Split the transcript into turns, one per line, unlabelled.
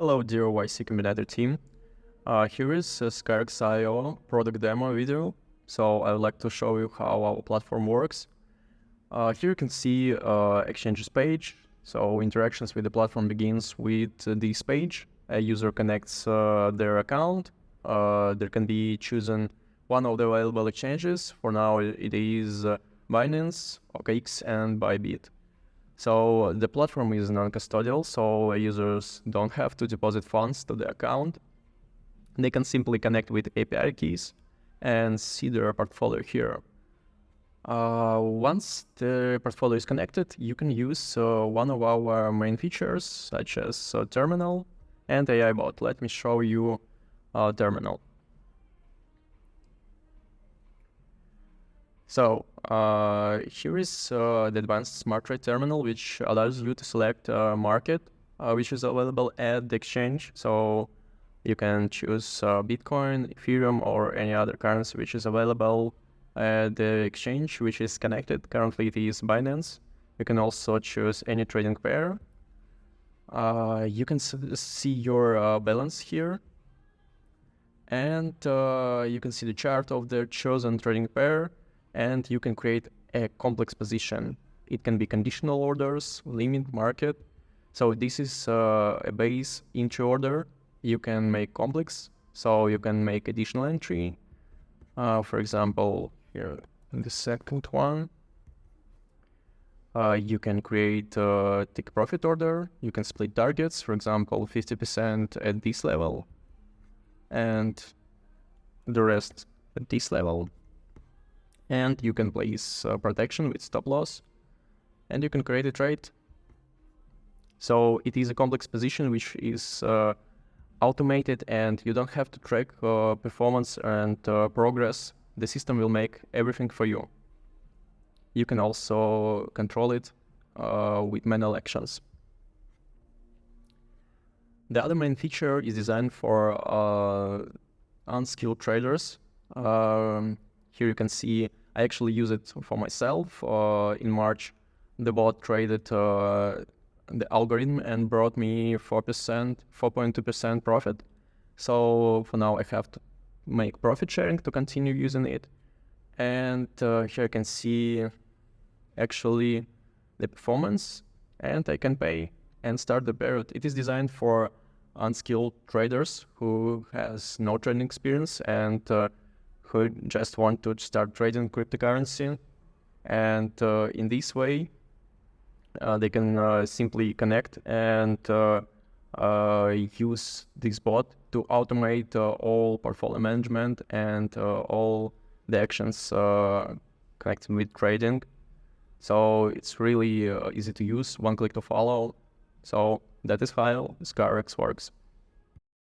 Hello, dear YC Combinator team. Here is a SkyX.io product demo video. So I would like to show you how our platform works. Here you can see exchanges page. So interactions with the platform begins with this page. A user connects their account. There can be chosen one of the available exchanges. For now, it is Binance, OKX, and Bybit. So the platform is non-custodial, so users don't have to deposit funds to the account. They can simply connect with API keys and see their portfolio here. Once the portfolio is connected, you can use one of our main features, such as Terminal and AI bot. Let me show you Terminal. So here is the advanced SmartTrade Terminal, which allows you to select a market which is available at the exchange. So you can choose Bitcoin, Ethereum, or any other currency which is available at the exchange which is connected. Currently it is Binance. You can also choose any trading pair. You can see your balance here. And you can see the chart of the chosen trading pair. And you can create a complex position. It can be conditional orders, limit, market. So this is a base entry order. You can make complex, so you can make additional entry. For example, here in the second one, you can create a take profit order. You can split targets, for example, 50% at this level and the rest at this level. And you can place protection with stop loss, and you can create a trade. So it is a complex position which is automated, and you don't have to track performance and progress. The system will make everything for you. You can also control it with manual actions. The other main feature is designed for unskilled traders. Here you can see I actually use it for myself. In March, the bot traded the algorithm and brought me 4.2% profit. So for now, I have to make profit sharing to continue using it. And here you can see actually the performance, and I can pay and start the period. It is designed for unskilled traders who has no trading experience and who just want to start trading cryptocurrency. And in this way, they can simply connect and use this bot to automate all portfolio management and all the actions connected with trading. So it's really easy to use, one click to follow. So that is how SkyX works.